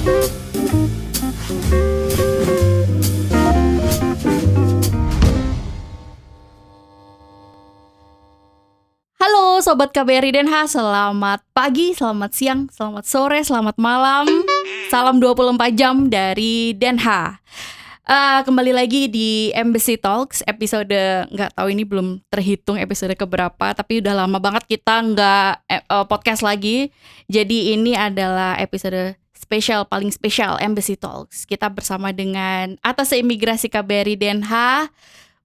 Halo Sobat KBRI Den Haag, selamat pagi, selamat siang, selamat sore, selamat malam. Salam 24 jam dari Den Haag. Kembali lagi di Embassy Talks episode, nggak tahu ini belum terhitung episode keberapa, tapi udah lama banget kita nggak podcast lagi. Jadi ini adalah episode spesial, paling spesial Embassy Talks. Kita bersama dengan Atase Imigrasi KBRI Den Haag,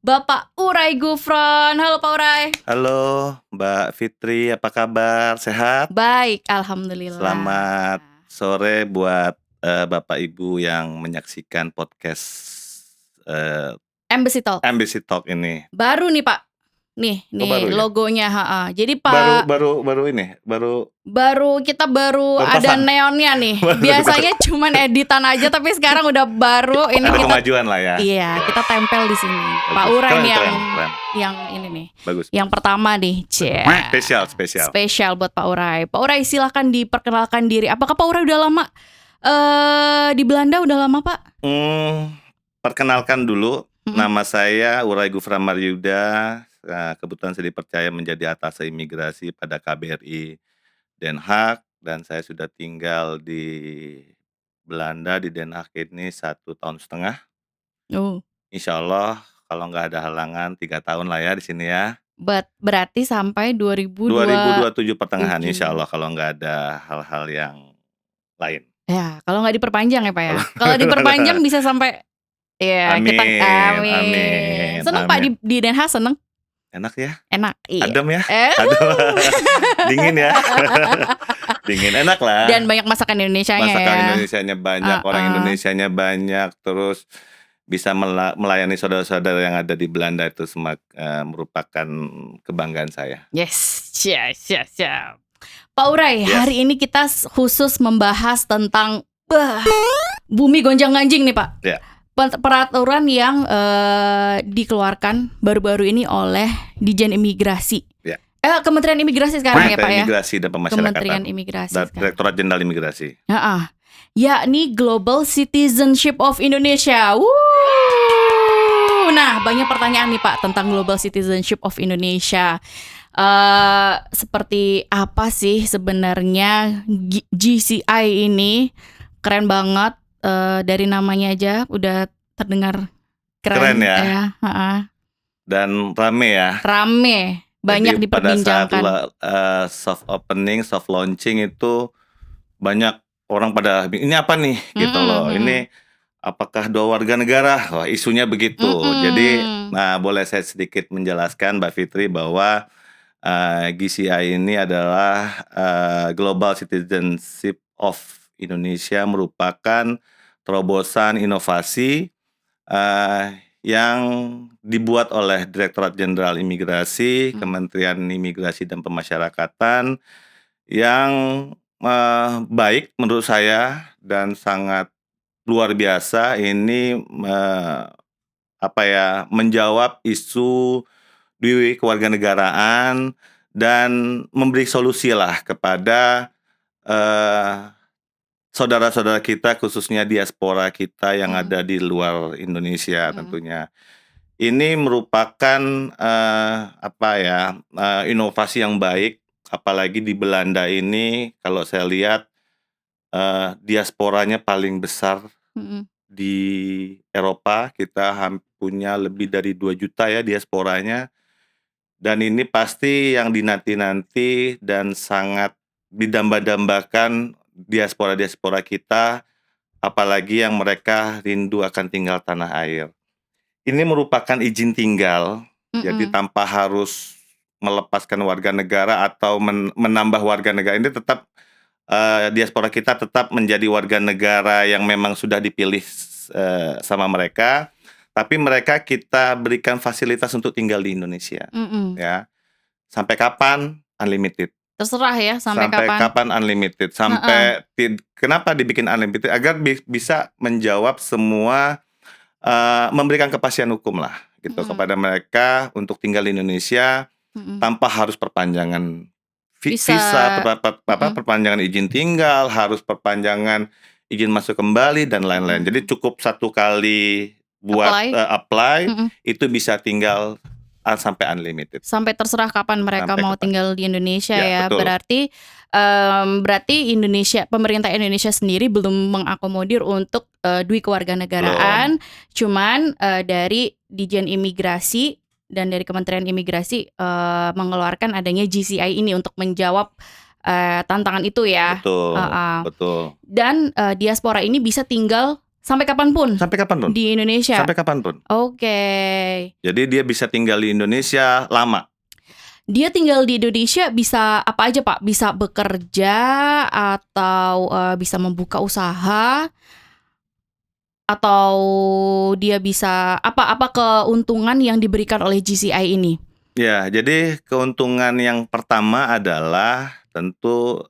Bapak Uray Gufron. Halo Pak Uray. Halo Mbak Fitri, apa kabar? Sehat? Baik, alhamdulillah. Selamat sore buat Bapak Ibu yang menyaksikan podcast Embassy Talk. Embassy Talk ini. Baru nih Pak. Nih baru ya? logonya, Jadi Pak Baru kita baru ada pasang. neonnya nih. Biasanya cuman editan aja, tapi sekarang udah baru. Ini ada kita kemajuan lah ya. Iya, kita tempel di sini. Bagus. Pak Uray Keren, nih keren. yang ini nih. Bagus. Yang pertama nih, Spesial buat Pak Uray. Pak Uray silahkan diperkenalkan diri. Apakah Pak Uray udah lama di Belanda, udah lama Pak? Perkenalkan dulu, nama saya Uray Gufron Maryuda. Kebetulan saya dipercaya menjadi Atase Imigrasi pada KBRI Den Haag, dan saya sudah tinggal di Belanda, di Den Haag ini 1,5 tahun. Insya Allah kalau nggak ada halangan 3 tahun lah ya di sini ya. Berarti sampai 2027 pertengahan insya Allah, kalau nggak ada hal-hal yang lain. Ya, kalau nggak diperpanjang ya Pak ya. Kalau diperpanjang bisa sampai ya, Amin, kita amin, seneng amin. Pak di Den Haag, seneng. Enak ya? Enak, iya. Adem ya? Dingin ya? Dingin, enak lah. Dan banyak masakan Indonesianya Masakan ya. Indonesianya banyak, orang Indonesianya banyak, terus bisa melayani saudara-saudara yang ada di Belanda, itu merupakan kebanggaan saya. Yes. Pak Uray, hari ini kita khusus membahas tentang bumi gonjang-ganjing nih Pak. Ya. Peraturan yang dikeluarkan baru-baru ini oleh Dijen Imigrasi. Ya. Kementerian Imigrasi sekarang ya Pak ya. Imigrasi dan Pemasyarakatan. Kementerian Imigrasi. Direktorat Jenderal Imigrasi. Yakni Global Citizenship of Indonesia. Nah, banyak pertanyaan nih Pak tentang Global Citizenship of Indonesia. Seperti apa sih sebenarnya GCI ini? Keren banget. Dari namanya aja udah terdengar keren ya. Dan rame ya. Banyak jadi diperbincangkan. Pada saat soft opening, soft launching itu banyak orang pada ini apa nih gitu loh. Ini apakah 2 warga negara? Wah, isunya begitu. Jadi boleh saya sedikit menjelaskan Mbak Fitri bahwa GCI ini adalah Global Citizenship of Indonesia, merupakan terobosan inovasi yang dibuat oleh Direktorat Jenderal Imigrasi, Kementerian Imigrasi dan Pemasyarakatan, yang baik menurut saya dan sangat luar biasa. Ini menjawab isu di kewarganegaraan dan memberi solusi lah kepada saudara-saudara kita, khususnya diaspora kita yang ada di luar Indonesia tentunya. Ini merupakan inovasi yang baik, apalagi di Belanda ini kalau saya lihat diasporanya paling besar di Eropa. Kita punya lebih dari 2 juta ya diasporanya, dan ini pasti yang dinanti-nanti dan sangat didamba-dambakan diaspora kita, apalagi yang mereka rindu akan tinggal tanah air. Ini merupakan izin tinggal, jadi tanpa harus melepaskan warga negara atau menambah warga negara. Ini tetap diaspora kita tetap menjadi warga negara yang memang sudah dipilih sama mereka, tapi mereka kita berikan fasilitas untuk tinggal di Indonesia. Ya. Sampai kapan? Unlimited. Terserah ya, sampai kapan unlimited. Kenapa dibikin unlimited? Agar bisa menjawab semua, memberikan kepastian hukum lah gitu kepada mereka untuk tinggal di Indonesia tanpa harus perpanjangan visa, perpanjangan izin tinggal, harus perpanjangan izin masuk kembali dan lain-lain. Jadi cukup 1 kali buat apply Mm-mm. itu bisa tinggal sampai unlimited. Sampai terserah kapan mereka Sampai mau kapan. tinggal di Indonesia Ya, ya. betul. Berarti pemerintah Indonesia sendiri belum mengakomodir untuk dui kewarganegaraan. Cuman dari Dijen Imigrasi dan dari Kementerian Imigrasi mengeluarkan adanya GCI ini untuk menjawab tantangan itu ya. Betul. Dan diaspora ini bisa tinggal sampai kapanpun. Sampai kapanpun. Di Indonesia. Sampai kapanpun. Oke. Jadi dia bisa tinggal di Indonesia lama. Dia tinggal di Indonesia bisa apa aja Pak? Bisa bekerja atau bisa membuka usaha, atau dia bisa apa keuntungan yang diberikan oleh GCI ini? Ya, jadi keuntungan yang pertama adalah tentu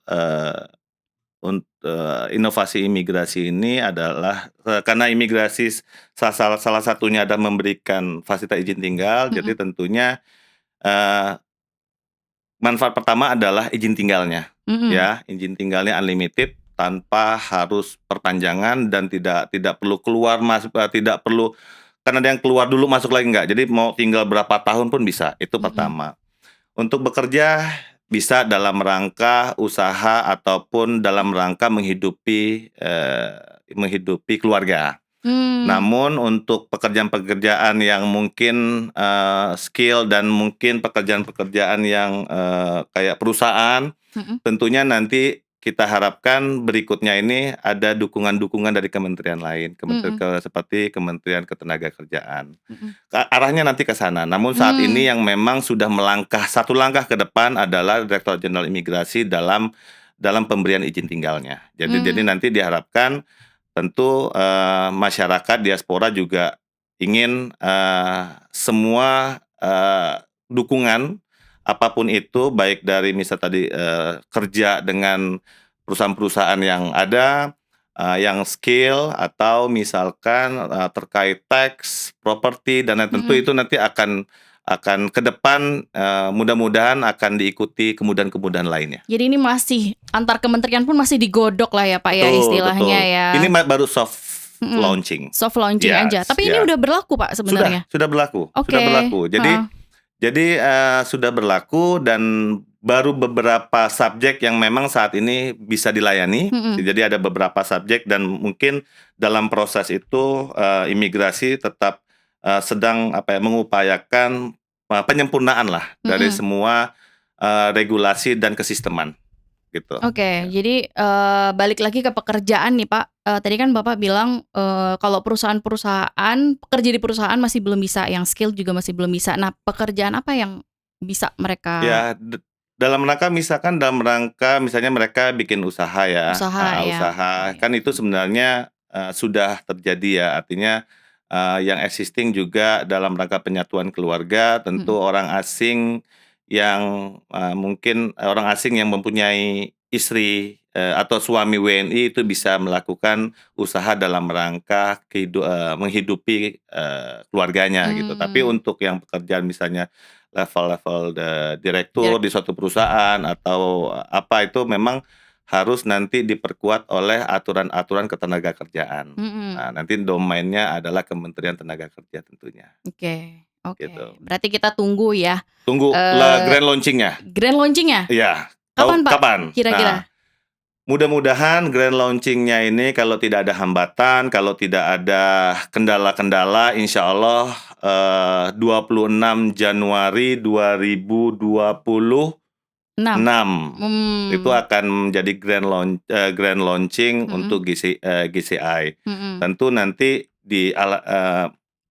inovasi imigrasi ini adalah karena imigrasi salah satunya adalah memberikan fasilitas izin tinggal. Jadi tentunya manfaat pertama adalah izin tinggalnya. Ya, izin tinggalnya unlimited tanpa harus perpanjangan dan tidak perlu keluar masuk, tidak perlu kan ada yang keluar dulu masuk lagi enggak. Jadi mau tinggal berapa tahun pun bisa. Itu pertama. Untuk bekerja bisa dalam rangka usaha ataupun dalam rangka menghidupi keluarga. Namun untuk pekerjaan-pekerjaan yang mungkin skill dan mungkin pekerjaan-pekerjaan yang kayak perusahaan, tentunya nanti kita harapkan berikutnya ini ada dukungan-dukungan dari kementerian lain, seperti Kementerian Ketenagakerjaan. Arahnya nanti ke sana. Namun saat ini yang memang sudah satu langkah ke depan adalah Direktorat Jenderal Imigrasi dalam pemberian izin tinggalnya. Jadi nanti diharapkan tentu masyarakat diaspora juga ingin semua dukungan apapun itu, baik dari misal tadi kerja dengan perusahaan-perusahaan yang ada, yang skill atau misalkan terkait tax, properti dan tentu itu nanti akan ke depan mudah-mudahan akan diikuti kemudahan-kemudahan lainnya. Jadi ini masih antar kementerian pun masih digodok lah ya Pak ya istilahnya ya. Ini baru soft launching. Soft launching aja. Tapi ini udah berlaku Pak sebenarnya. Sudah berlaku. Okay. Sudah berlaku. Jadi sudah berlaku dan baru beberapa subjek yang memang saat ini bisa dilayani. Jadi ada beberapa subjek dan mungkin dalam proses itu imigrasi tetap sedang mengupayakan penyempurnaan lah dari semua regulasi dan kesisteman gitu. Oke. Jadi balik lagi ke pekerjaan nih Pak. Tadi kan Bapak bilang kalau pekerja di perusahaan masih belum bisa, yang skill juga masih belum bisa. Nah, pekerjaan apa yang bisa mereka? Ya, dalam rangka misalnya mereka bikin usaha ya. Usaha. Kan itu sebenarnya sudah terjadi ya. Artinya yang existing juga dalam rangka penyatuan keluarga, tentu orang asing yang mungkin orang asing yang mempunyai istri atau suami WNI itu bisa melakukan usaha dalam rangka menghidupi keluarganya gitu. Tapi untuk yang pekerjaan misalnya level-level direktur di suatu perusahaan atau apa itu memang harus nanti diperkuat oleh aturan-aturan ketenagakerjaan. Nah, nanti domainnya adalah Kementerian Tenaga Kerja tentunya. Oke. Gitu. Berarti kita tunggu ya. Tunggu grand launchingnya. Grand launchingnya? Iya. Kapan Pak? Kapan? Kira-kira? Nah, mudah-mudahan grand launchingnya ini kalau tidak ada hambatan, kalau tidak ada kendala-kendala, insya Allah 26 Januari 2026 itu akan menjadi grand launching untuk GCI. Tentu nanti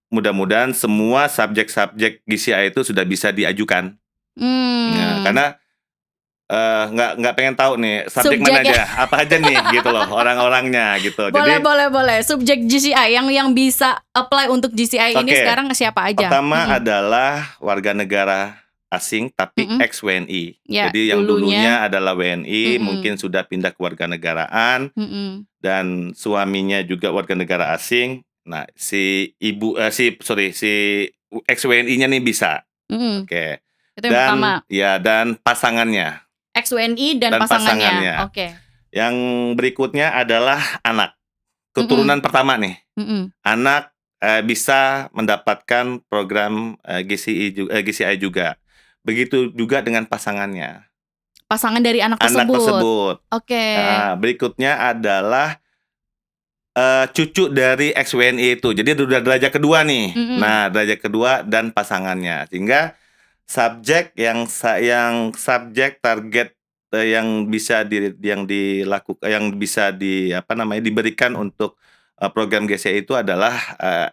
mudah-mudahan semua subjek-subjek GCI itu sudah bisa diajukan. Nah, karena nggak pengen tahu nih subjek mana aja, apa aja nih gitu loh orang-orangnya gitu. Boleh. Subjek GCI yang bisa apply untuk GCI ini sekarang siapa aja? Pertama adalah warga negara asing tapi ex WNI. Ya, jadi yang dulunya adalah WNI, mungkin sudah pindah ke warga negaraan dan suaminya juga warga negara asing. Nah, si ex WNI-nya nih bisa. Oke. Itu yang pertama. Ya, dan pasangannya. Ex WNI dan pasangannya. Oke. Yang berikutnya adalah anak. keturunan pertama nih, Mm-mm. anak bisa mendapatkan program GCI juga. Begitu juga dengan pasangannya, Pasangan dari anak anak tersebut. tersebut. Oke. Berikutnya adalah cucu dari ex-WNI itu. Jadi udah derajat kedua nih. Mm-mm. Nah, derajat kedua dan pasangannya. Sehingga subjek yang subjek target yang bisa diberikan untuk program GCI itu adalah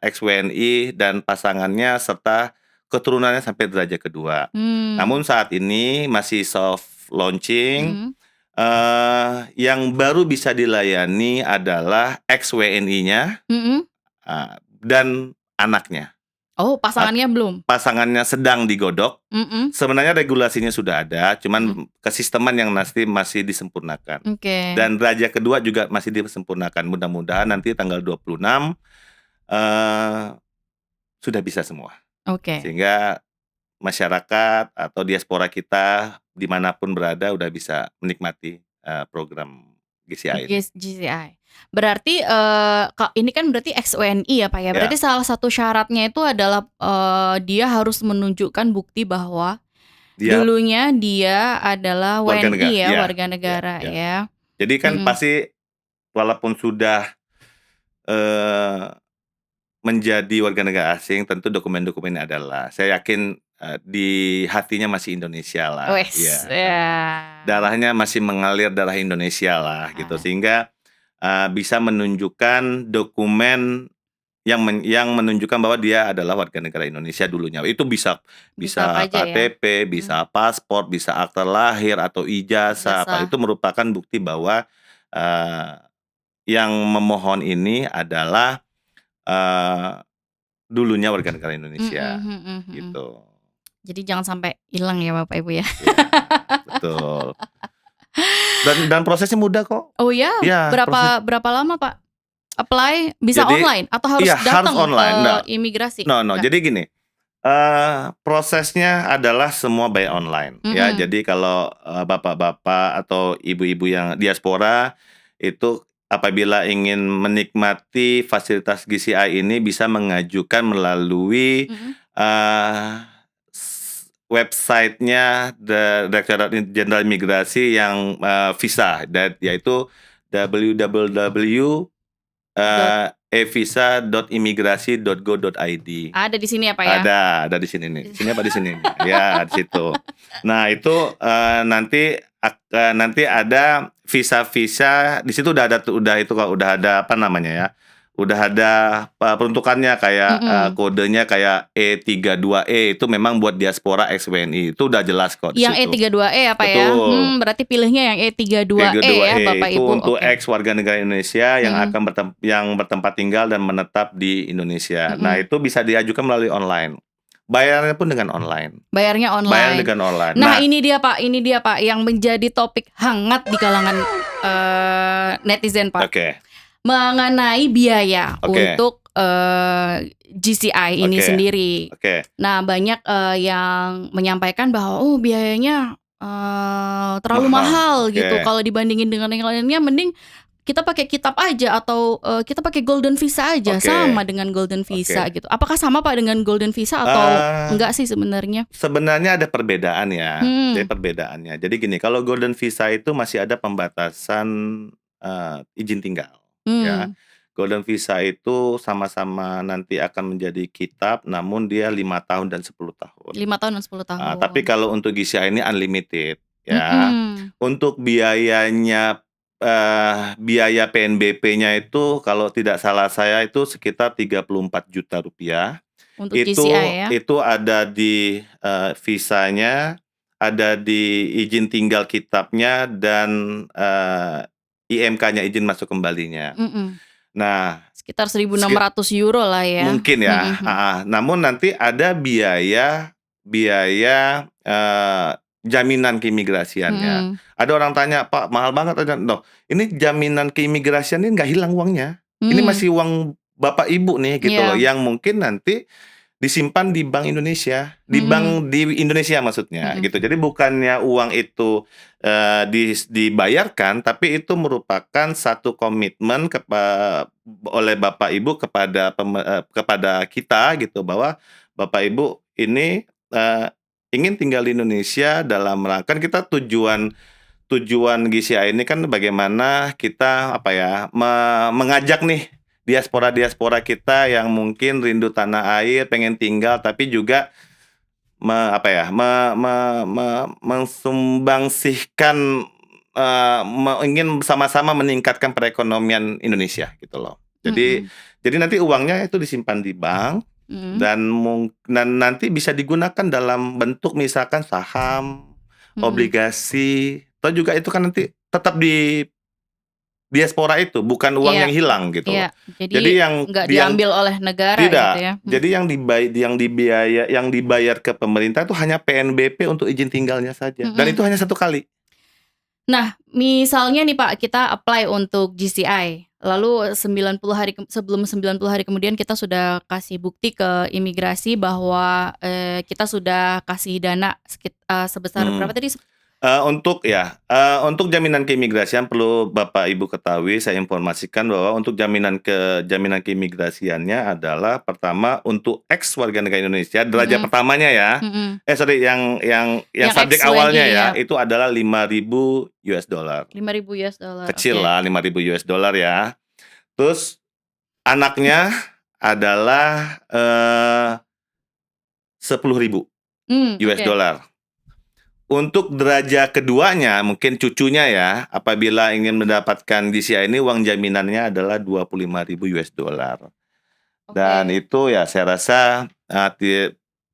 ex-WNI dan pasangannya serta keturunannya sampai derajat kedua. Namun saat ini masih soft launching. Yang baru bisa dilayani adalah ex-WNI-nya dan anaknya. Oh, pasangannya belum. Pasangannya sedang digodok. Mm-mm. Sebenarnya regulasinya sudah ada, cuman kesisteman yang masih disempurnakan. Oke. Dan derajat kedua juga masih disempurnakan. Mudah-mudahan nanti tanggal 26 sudah bisa semua. Oke. Sehingga masyarakat atau diaspora kita dimanapun berada udah bisa menikmati program GCI ini. GCI. Berarti ini kan berarti ex-WNI ya Pak ya. Berarti salah satu syaratnya itu adalah dia harus menunjukkan bukti bahwa dulunya dia adalah WNI warga negara ya. Jadi kan pasti walaupun sudah menjadi warga negara asing, tentu dokumen-dokumennya adalah, saya yakin di hatinya masih Indonesia lah. Darahnya masih mengalir darah Indonesia lah gitu, sehingga bisa menunjukkan dokumen yang menunjukkan bahwa dia adalah warga negara Indonesia dulunya. Itu bisa KTP, bisa paspor, bisa akta lahir atau ijazah. Itu merupakan bukti bahwa yang memohon ini adalah dulunya warga negara Indonesia gitu. Jadi jangan sampai hilang ya Bapak Ibu ya. Betul. Dan prosesnya mudah kok. Oh ya? Berapa lama Pak? Apply bisa online atau harus datang ke imigrasi? Jadi gini. Prosesnya adalah semua by online ya. Jadi kalau bapak-bapak atau ibu-ibu yang diaspora itu apabila ingin menikmati fasilitas GCI ini bisa mengajukan melalui websitenya Direktorat Jenderal Imigrasi yang visa, yaitu www.evisa.imigrasi.go.id. Ada di sini ya Pak ya? Ada di sini nih. Sini apa di sini? Ya, di situ. Nah, itu nanti ada visa-visa di situ udah ada apa namanya ya? Udah ada peruntukannya kayak kodenya kayak E32E, itu memang buat diaspora ex-WNI. Itu udah jelas kok di yang situ. E32E apa ya? Berarti pilihnya yang E32E ya Bapak itu Ibu. untuk ex warga negara Indonesia yang akan bertempat tinggal dan menetap di Indonesia. Nah, itu bisa diajukan melalui online. Bayarnya pun dengan online. Bayarnya online. Bayar dengan online. Nah, ini dia Pak yang menjadi topik hangat di kalangan netizen Pak. Mengenai biaya untuk GCI ini sendiri. Nah, banyak yang menyampaikan bahwa biayanya terlalu mahal gitu. Kalau dibandingin dengan yang lainnya, mending kita pakai kitab aja atau kita pakai golden visa aja, sama dengan golden visa gitu. Apakah sama Pak dengan golden visa atau enggak sih sebenarnya? Sebenarnya ada perbedaan ya. Ada perbedaannya. Jadi gini, kalau golden visa itu masih ada pembatasan izin tinggal ya. Golden visa itu sama-sama nanti akan menjadi kitab, namun dia 5 tahun dan 10 tahun. 5 tahun dan 10 tahun. Tapi kalau untuk GCI ini unlimited ya. Untuk biayanya biaya PNBP-nya itu kalau tidak salah saya itu sekitar 34 juta rupiah. Untuk GCI ya? Itu ada di visanya, ada di izin tinggal kitabnya, dan IMK-nya, izin masuk kembalinya. Nah, sekitar 1.600 euro lah ya. Mungkin ya. Namun nanti ada biaya jaminan keimigrasiannya. Ada orang tanya, Pak, mahal banget. No, ini jaminan keimigrasian ini nggak hilang uangnya. Ini masih uang Bapak Ibu nih gitu loh, yang mungkin nanti disimpan di Bank Indonesia, di Mm-mm. bank di Indonesia maksudnya Mm-mm. gitu. Jadi bukannya uang itu dibayarkan, tapi itu merupakan satu komitmen oleh Bapak Ibu kepada kita gitu, bahwa Bapak Ibu ini ingin tinggal di Indonesia dalam rangka, kan kita tujuan GCI ini kan bagaimana kita mengajak nih diaspora kita yang mungkin rindu tanah air, pengen tinggal, tapi juga mensumbangsihkan, ingin sama-sama meningkatkan perekonomian Indonesia gitu loh. Jadi Mm-mm. jadi nanti uangnya itu disimpan di bank Mm-mm. dan nanti bisa digunakan dalam bentuk misalkan saham, Mm-mm. obligasi, atau juga itu kan nanti tetap di diaspora itu, bukan uang Iya. yang hilang gitu loh. Iya, Jadi jadi yang nggak diambil oleh negara tidak. gitu ya. Jadi yang dibayar ke pemerintah itu hanya PNBP untuk izin tinggalnya saja, dan Mm-mm. itu hanya 1 kali. Nah, misalnya nih Pak, kita apply untuk GCI, lalu 90 hari sebelum 90 hari kemudian kita sudah kasih bukti ke imigrasi bahwa kita sudah kasih dana sebesar berapa tadi? Untuk jaminan keimigrasian perlu Bapak Ibu ketahui, saya informasikan bahwa untuk jaminan keimigrasiannya adalah pertama untuk ex warga negara Indonesia, derajat Mm-mm. pertamanya ya. Mm-mm. Sorry, yang Yang subjek ex-WNI awalnya ya, ya. itu adalah $5.000. $5.000. Kecil Oke. lah, $5.000 ya. Terus anaknya adalah $10.000. Oke. Untuk derajat keduanya, mungkin cucunya ya, apabila ingin mendapatkan GCI ini, uang jaminannya adalah $25.000. Dan Oke. itu ya saya rasa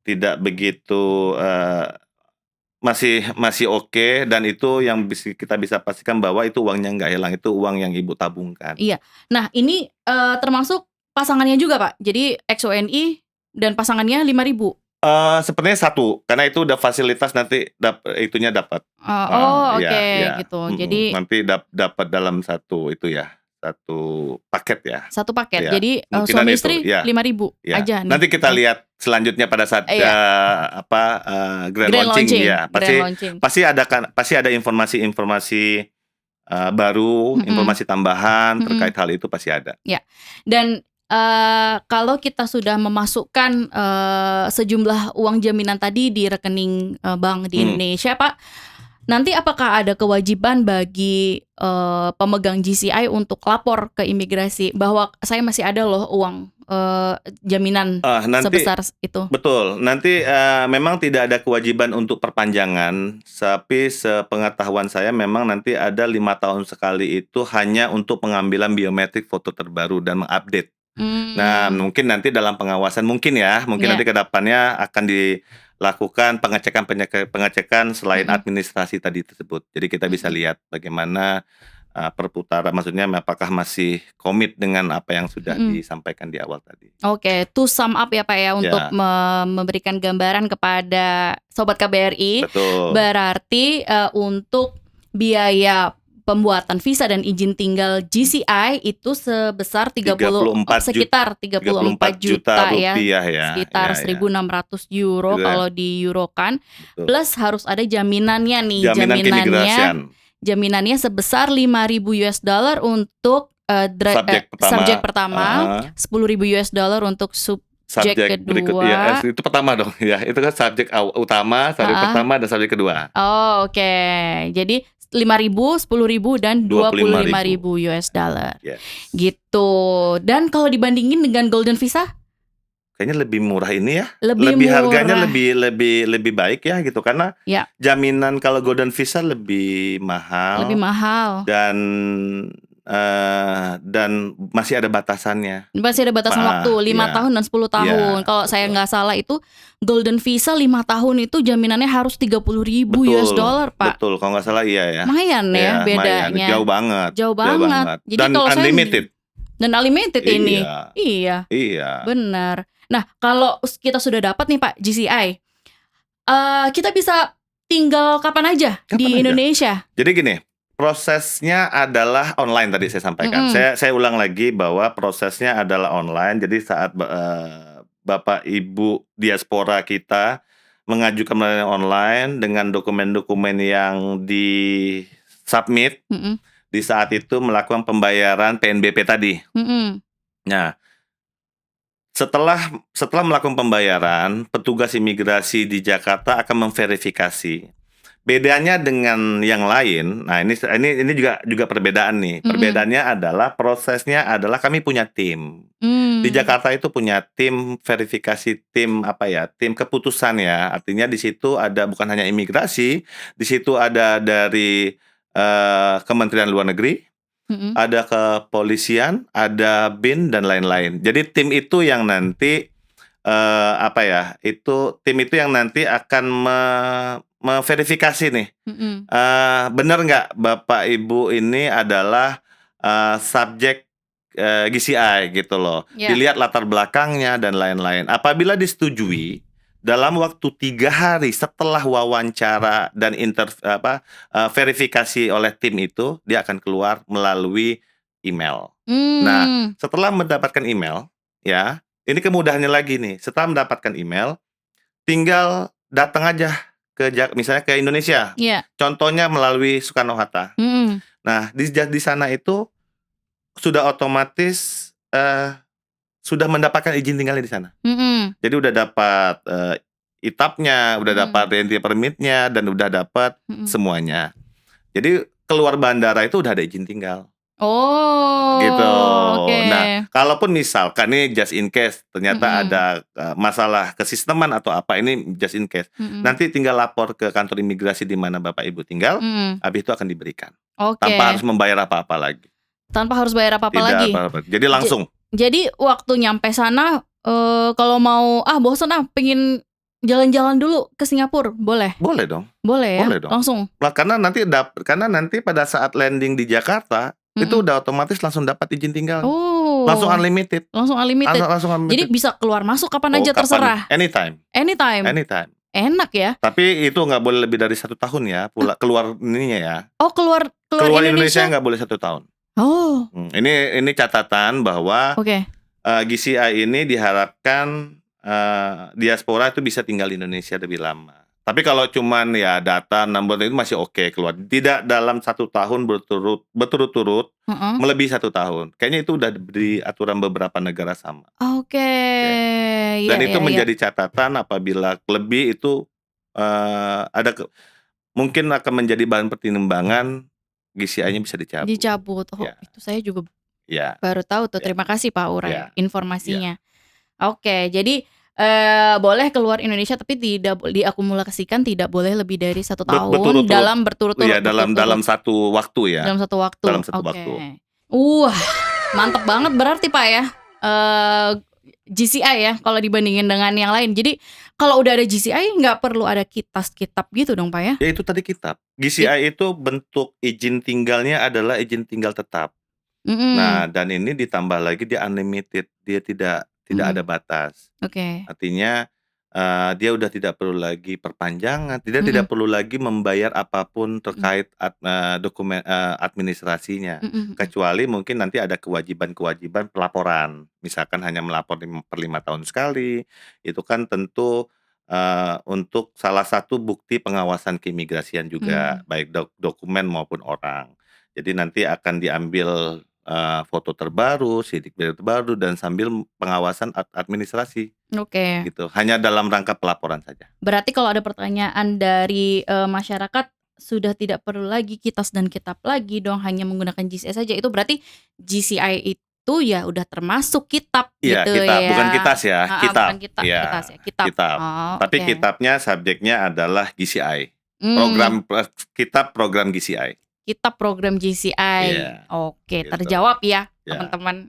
tidak begitu, masih oke, dan itu yang kita bisa pastikan bahwa itu uangnya nggak hilang, itu uang yang Ibu tabungkan. Iya. Nah, ini termasuk pasangannya juga Pak. Jadi ex-WNI dan pasangannya 5.000. Sepertinya 1, karena itu udah fasilitas nanti itunya dapat. Oke Iya, gitu. Jadi nanti dapat dalam satu paket ya. satu paket. Iya, Jadi kemungkinan suami itu, istri iya. 5.000 Iya. aja nih. Nanti kita lihat selanjutnya pada saat Iya. grand Grand launching ya. Grand launching. Pasti ada informasi baru, informasi tambahan terkait hal itu pasti ada. Ya. Dan kalau kita sudah memasukkan sejumlah uang jaminan tadi di rekening bank di Indonesia, Pak, nanti apakah ada kewajiban bagi pemegang GCI untuk lapor ke imigrasi bahwa saya masih ada loh uang jaminan sebesar itu? Betul. Nanti memang tidak ada kewajiban untuk perpanjangan, tapi sepengetahuan saya memang nanti ada 5 tahun sekali itu hanya untuk pengambilan biometrik foto terbaru dan mengupdate. Nah, mungkin nanti dalam pengawasan nanti ke depannya akan dilakukan pengecekan selain administrasi tadi tersebut. Jadi kita bisa lihat bagaimana perputaran, maksudnya apakah masih komit dengan apa yang sudah disampaikan di awal tadi. Oke, to sum up ya Pak ya, untuk memberikan gambaran kepada Sobat KBRI. Betul. Berarti untuk biaya pembuatan visa dan izin tinggal GCI itu sebesar sekitar 34 juta ya. Sekitar 1.600 euro kalau dieurokan. Plus harus ada jaminannya nih. Jaminannya sebesar $5.000 untuk subjek pertama, $10.000 untuk subjek kedua. Ya, itu pertama dong ya. Itu kan subjek utama, subjek pertama dan subjek kedua. Oke. Jadi 5.000, 10.000 dan $25.000. Yes. Gitu. Dan kalau dibandingin dengan Golden Visa? Kayaknya lebih murah ini ya. Lebih murah. Harganya lebih baik ya gitu, karena jaminan kalau Golden Visa lebih mahal. Dan masih ada batasannya. Masih ada batasan waktu 5 tahun dan 10 tahun. Kalau saya nggak salah itu Golden Visa 5 tahun itu jaminannya harus $30.000 Pak. Betul, kalau nggak salah iya ya. Lumayan ya bedanya. Jauh banget. Jadi dan kalau unlimited. Dan unlimited ini. Iya. Benar. Nah, kalau kita sudah dapat nih Pak GCI, kita bisa tinggal kapan aja di Indonesia. Jadi gini, prosesnya adalah online tadi saya sampaikan. Saya ulang lagi bahwa prosesnya adalah online. Jadi saat Bapak Ibu diaspora kita mengajukan melalui online dengan dokumen-dokumen yang di-submit, di saat itu melakukan pembayaran PNBP tadi. Nah, setelah melakukan pembayaran, petugas imigrasi di Jakarta akan memverifikasi. Bedanya dengan yang lain, nah ini juga perbedaan nih. Perbedaannya adalah prosesnya adalah kami punya tim. Di Jakarta itu punya tim verifikasi, tim tim keputusan ya. Artinya di situ ada bukan hanya imigrasi, di situ ada dari Kementerian Luar Negeri, ada kepolisian, ada BIN dan lain-lain. Jadi tim itu yang nanti tim itu yang nanti akan memverifikasi nih. Benar nggak Bapak Ibu ini adalah subjek GCI gitu loh. Dilihat latar belakangnya dan lain-lain. Apabila disetujui, dalam waktu 3 hari setelah wawancara dan verifikasi oleh tim itu, dia akan keluar melalui email. Nah, setelah mendapatkan email, ya, ini kemudahannya lagi nih. Setelah mendapatkan email, tinggal datang aja misalnya ke Indonesia. Contohnya melalui Soekarno-Hatta. Nah, di sana itu sudah otomatis sudah mendapatkan izin tinggalnya di sana. Jadi udah dapat ITAP-nya, udah dapat entry permit-nya, dan udah dapat semuanya. Jadi keluar bandara itu udah ada izin tinggal. Gitu. Nah, kalaupun misalkan nih just in case ternyata ada masalah kesisteman atau apa, ini just in case. Nanti tinggal lapor ke kantor imigrasi di mana Bapak Ibu tinggal, habis itu akan diberikan. Tanpa harus membayar apa-apa lagi. Tanpa harus bayar apa-apa lagi. Apa-apa. Jadi langsung. Jadi waktu nyampe sana kalau mau bosan pengen jalan-jalan dulu ke Singapura, boleh? Boleh dong. Boleh ya? Boleh dong. Langsung. Nah, karena nanti pada saat landing di Jakarta itu udah otomatis langsung dapat izin tinggal. Langsung unlimited. Langsung unlimited. Jadi bisa keluar masuk kapan aja terserah. Anytime. Enak ya. Tapi itu nggak boleh lebih dari 1 tahun ya. Keluar ininya ya. Keluar Indonesia nggak boleh 1 tahun. Ini catatan bahwa GCI ini diharapkan diaspora itu bisa tinggal di Indonesia lebih lama. Tapi kalau cuman ya data number itu masih oke keluar. Tidak dalam 1 tahun berturut-turut melebihi 1 tahun. Kayaknya itu udah di aturan beberapa negara sama. Dan itu menjadi catatan apabila lebih itu mungkin akan menjadi bahan pertimbangan. GCI-nya bisa dicabut. Itu saya juga baru tahu tuh. Terima kasih Pak Uray informasinya. Jadi boleh keluar Indonesia tapi tidak diakumulasikan, tidak boleh lebih dari 1 tahun dalam berturut-turut. Dalam satu waktu ya. Dalam satu waktu. Waktu. Mantap banget berarti Pak ya. GCI ya kalau dibandingin dengan yang lain. Jadi kalau udah ada GCI nggak perlu ada kitab gitu dong Pak ya? Ya itu tadi kitab. GCI itu bentuk izin tinggalnya adalah izin tinggal tetap. Nah, dan ini ditambah lagi dia unlimited, dia tidak ada batas. Artinya dia udah tidak perlu lagi perpanjangan, tidak perlu lagi membayar apapun terkait dokumen administrasinya. Kecuali mungkin nanti ada kewajiban pelaporan. Misalkan hanya melapor per 5 tahun sekali, itu kan tentu untuk salah satu bukti pengawasan keimigrasian juga, baik dokumen maupun orang. Jadi nanti akan diambil foto terbaru, sidik terbaru, dan sambil pengawasan administrasi. Gitu. Hanya dalam rangka pelaporan saja. Berarti kalau ada pertanyaan dari masyarakat, sudah tidak perlu lagi kitas dan kitab lagi dong, hanya menggunakan GCI saja. Itu berarti GCI itu ya udah termasuk kitab gitu kitab, ya. Bukan kitas ya, kitab. Bukan kitas ya, kitab. Tapi kitabnya subjeknya adalah GCI. Kitab program GCI. Kitab program GCI. Gitu. Terjawab ya teman-teman.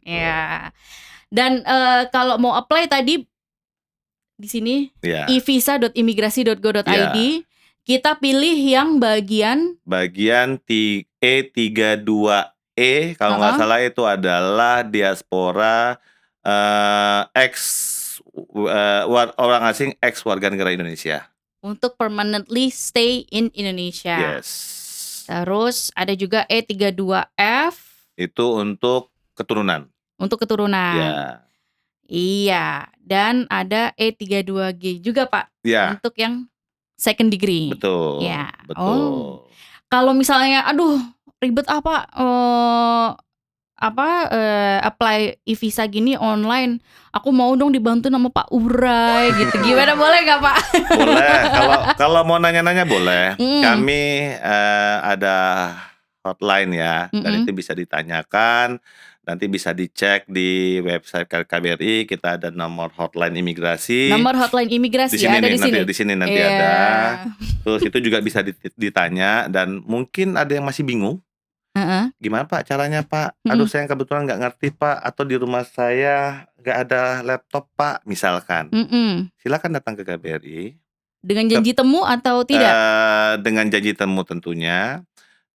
Dan kalau mau apply tadi di sini evisa.imigrasi.go.id, kita pilih yang bagian E32E kalau nggak salah, itu adalah diaspora orang asing ex warga negara Indonesia. Untuk permanently stay in Indonesia. Terus ada juga E32F. Itu untuk keturunan. Iya, dan ada E32G juga Pak, Ya, untuk yang second degree. betul, Ya, oh. betul. Kalau misalnya, aduh ribet apa, apply e-visa gini online, aku mau dong dibantu sama Pak Urai gitu, gimana boleh nggak Pak? Boleh, kalau mau nanya-nanya boleh. Mhm, Kami, ada hotline ya, dan mhm. itu bisa ditanyakan, nanti bisa dicek di website KBRI, kita ada nomor hotline imigrasi. Nomor hotline Di imigrasi sini ada nih, di sini? di sini nanti ada. Iya, Terus itu juga bisa ditanya dan mungkin ada yang masih bingung, heeh, "Gimana Pak caranya Pak? Aduh mhm, saya kebetulan nggak ngerti Pak, atau di rumah saya nggak ada laptop Pak," misalkan. mhm. Silakan datang ke KBRI, Dengan keb janji temu atau tidak? dengan janji temu tentunya,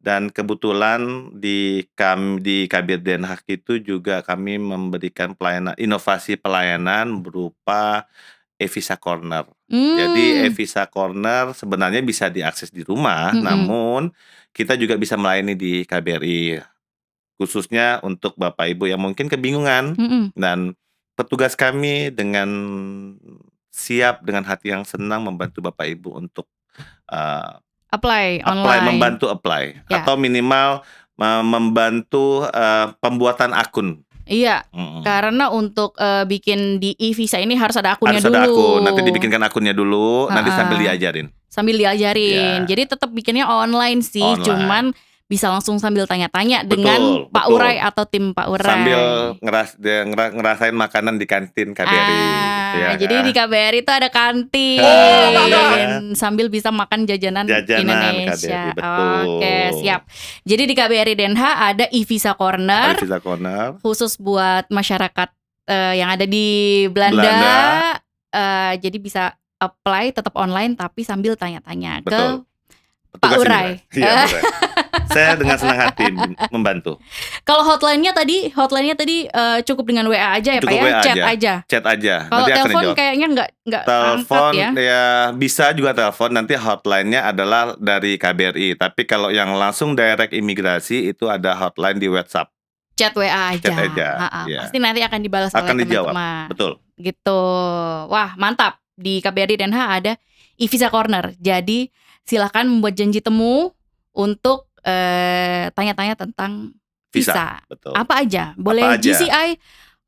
dan kebetulan di KBRI Den Haag itu juga kami memberikan inovasi pelayanan berupa e-Visa Corner. Jadi Mmm, e-Visa Corner sebenarnya bisa diakses di rumah, mhm, namun kita juga bisa melayani di KBRI, khususnya untuk Bapak Ibu yang mungkin kebingungan, mhm. dan petugas kami dengan siap, dengan hati yang senang membantu Bapak Ibu untuk, eee, Apply online, membantu apply ya. atau minimal membantu, pembuatan akun. Iya, Mhm. karena untuk, bikin di e-visa ini harus ada akunnya Harus ada akun, nanti dulu. dibikinkan akunnya dulu, nanti sambil Heeh, diajarin. sambil diajarin. Ya, Jadi tetap bikinnya online sih, online. cuman bisa langsung sambil tanya-tanya dengan Betul, Pak Urai betul. atau tim Pak Sambil Urai. ngerasain makanan di kantin KBRI, ya Jadi di kan? KBRI itu ada Iya kan? kantin, sambil bisa makan jajanan Jajanan KBRI, Indonesia. Oke, betul. siap. Jadi di KBRI Den Haag ada e-visa Ada corner Visa Corner, khusus buat masyarakat, yang ada di Belanda, Belanda, jadi bisa apply tetap online tapi sambil tanya-tanya ke betul. Pak Petugas Urai. imigrasi. Iya, boleh. Saya dengan senang hati membantu. Kalau hotline-nya tadi, cukup dengan WA aja ya Pak Cukup ya? WA Chat aja, aja? chat aja, Kalau nanti akan telepon dijawab. kayaknya nggak angkat Telepon ya? ya bisa juga telepon, nanti hotline-nya adalah dari KBRI, tapi kalau yang langsung direct imigrasi itu ada hotline di WhatsApp, Chat WA chat aja, aja, heeh, iya. pasti nanti akan dibalas oleh Akan dijawab, teman-teman, betul. gitu. Wah mantap, di KBRI Den Haag ada e-visa corner. Jadi silakan membuat janji temu untuk, tanya-tanya tentang Visa, visa. betul. Apa aja? Boleh Apa aja? GCI,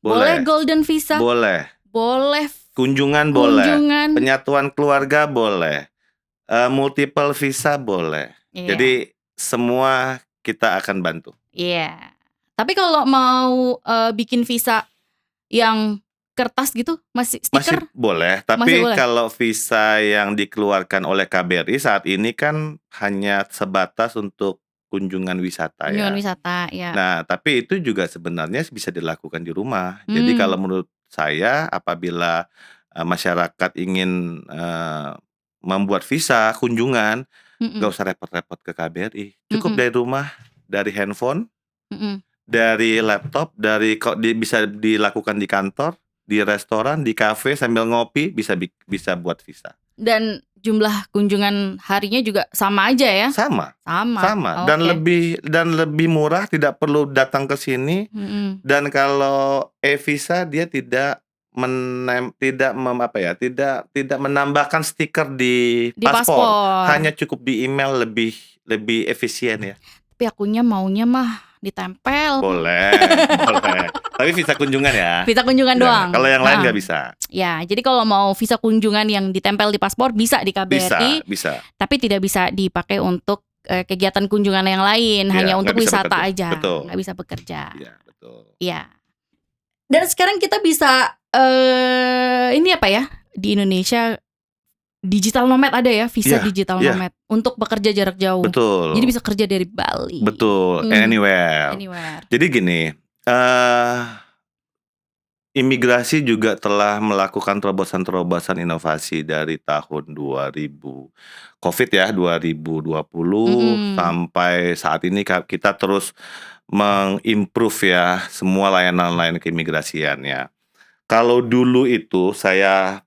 boleh Boleh, Golden Visa, boleh. boleh Kunjungan boleh, kunjungan. penyatuan keluarga boleh, multiple visa boleh. Iya, Jadi semua kita akan bantu. iya. Tapi kalau mau, bikin visa yang kertas gitu, masih Masih stiker, boleh, masih tapi boleh? kalau visa yang dikeluarkan oleh KBRI saat ini kan hanya sebatas untuk kunjungan wisata Kunjungan ya. wisata, ya. Nah, tapi itu juga sebenarnya bisa dilakukan di rumah. Jadi Mmm, kalau menurut saya apabila, masyarakat ingin, membuat visa kunjungan, nggak mhm, usah repot-repot ke KBRI, cukup mhm, dari rumah, dari handphone, mhm. dari laptop, bisa dilakukan di kantor, di restoran, di kafe sambil ngopi bisa buat visa. Dan jumlah kunjungan harinya juga sama aja ya? Sama, Sama, sama oke. dan lebih murah, tidak perlu datang ke sini, Mhm. dan kalau e-visa dia tidak menambahkan stiker di Di paspor, paspor. hanya cukup di email, lebih lebih efisien ya. Tapi akunya maunya mah ditempel. Boleh, boleh. Tapi visa kunjungan ya. Visa kunjungan Ya, doang? kalau yang lain Heeh. nggak bisa. Ya, jadi kalau mau visa kunjungan yang ditempel di paspor bisa di Bisa KBRI, bisa. tapi tidak bisa dipakai untuk, kegiatan kunjungan yang lain, Iya, hanya nggak untuk bisa wisata bekerja. aja, Betul. nggak bisa bekerja. Iya, betul. Iya. Dan sekarang kita bisa, ini apa ya, di Indonesia digital nomad ada ya, visa Iya, digital iya, nomad untuk bekerja jarak jauh. Jadi betul. bisa kerja dari Bali. Betul, Mhm, anywhere. anywhere. Jadi gini, eee, imigrasi juga telah melakukan terobosan-terobosan inovasi dari tahun 2000 Covid ya, 2020 Mhm, sampai saat ini kita terus meng-improve ya semua layanan-layanan keimigrasian ya. Kalau dulu itu saya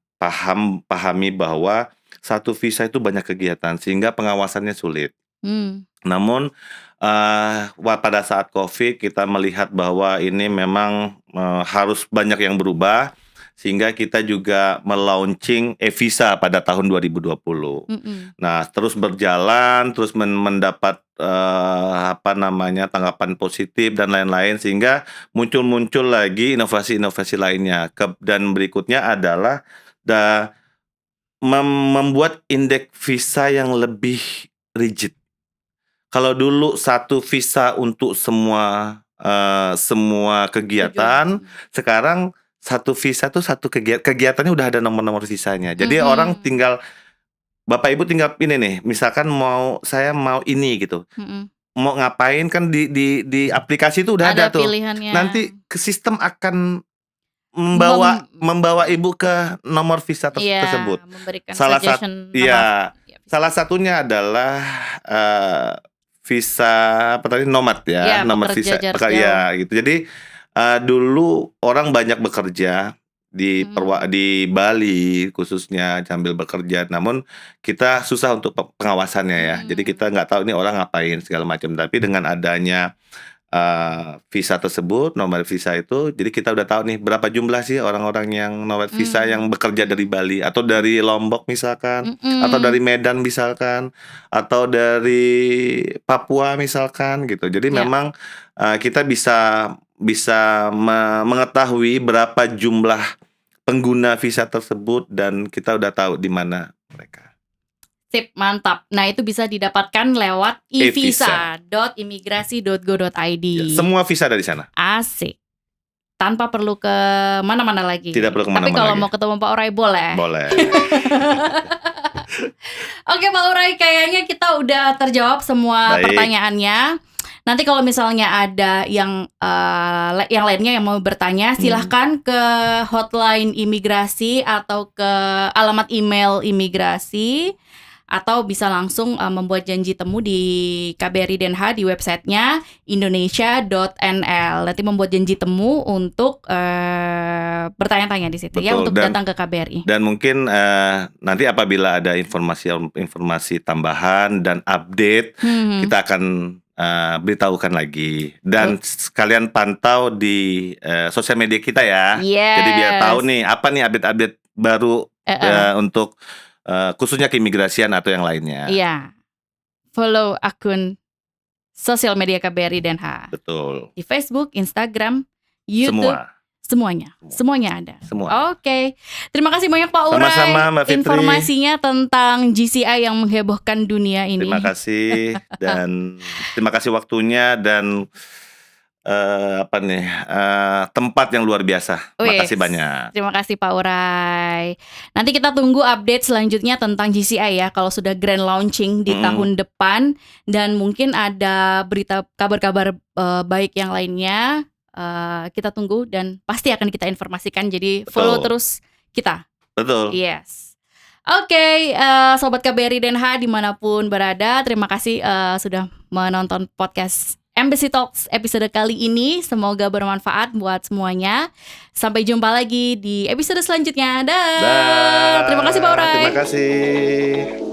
pahami bahwa satu visa itu banyak kegiatan sehingga pengawasannya sulit. mmm, Namun, pada saat Covid kita melihat bahwa ini memang, harus banyak yang berubah, sehingga kita juga melaunching e-visa pada tahun 2020. Nah, terus berjalan, terus mendapat tanggapan positif dan lain-lain, sehingga muncul lagi inovasi-inovasi lainnya. Dan berikutnya adalah membuat indeks visa yang lebih rigid. Kalau dulu satu visa untuk semua kegiatan, sekarang satu visa tuh satu kegiatannya udah ada nomor-nomor visanya. Jadi orang tinggal, Bapak Ibu tinggal ini nih, misalkan saya mau ini gitu, mau ngapain kan di aplikasi itu udah ada tuh. Pilihannya. Nanti ke sistem akan membawa Ibu ke nomor visa tersebut. Memberikan salah satunya adalah visa nomad ya, nomor visa gitu. Jadi dulu orang banyak bekerja di Bali khususnya sambil bekerja, namun kita susah untuk pengawasannya ya. Jadi kita nggak tahu ini orang ngapain segala macam. Tapi dengan adanya visa tersebut, nomor visa itu, jadi kita udah tahu nih berapa jumlah sih orang-orang yang nomor visa yang bekerja dari Bali atau dari Lombok misalkan, atau dari Medan misalkan, atau dari Papua misalkan gitu. Jadi memang kita bisa mengetahui berapa jumlah pengguna visa tersebut dan kita udah tahu di mana mereka. Sip, mantap. Nah, itu bisa didapatkan lewat evisa.imigrasi.go.id. Semua visa dari sana. Asik. Tanpa perlu ke mana-mana lagi. Tidak perlu kemana-mana. Tapi kalau lagi. Mau ketemu Pak Uray boleh. Boleh. Oke Pak Uray, kayaknya kita udah terjawab semua pertanyaannya. Nanti kalau misalnya ada yang lainnya yang mau bertanya, silahkan ke hotline imigrasi atau ke alamat email imigrasi, atau bisa langsung membuat janji temu di KBRI Den Haag di websitenya indonesia.nl. Nanti membuat janji temu untuk bertanya-tanya di situ. Betul, ya, untuk datang ke KBRI. Dan mungkin nanti apabila ada informasi tambahan dan update, kita akan beritahukan lagi. Dan sekalian pantau di sosial media kita ya. Yes. Jadi biar tahu nih apa nih update-update baru untuk khususnya keimigrasian atau yang lainnya. Iya. Follow akun sosial media KBRI Den Haag. Betul. Di Facebook, Instagram, YouTube. Semuanya ada. Semua. Oke. Terima kasih banyak Pak Uray. Sama-sama Mbak Fitri. Informasinya tentang GCI yang menghebohkan dunia ini. Terima kasih dan terima kasih waktunya dan tempat yang luar biasa. Terima kasih banyak. Terima kasih Pak Uray. Nanti kita tunggu update selanjutnya tentang GCI ya, kalau sudah grand launching di tahun depan, dan mungkin ada kabar-kabar baik yang lainnya. Kita tunggu dan pasti akan kita informasikan. Jadi follow terus kita. Betul. Yes. Oke, Sobat KBRI Den Haag dimanapun berada, terima kasih sudah menonton podcast Embassy Talks episode kali ini. Semoga bermanfaat buat semuanya. Sampai jumpa lagi di episode selanjutnya. Dah. Terima kasih Pak Uray. Terima kasih.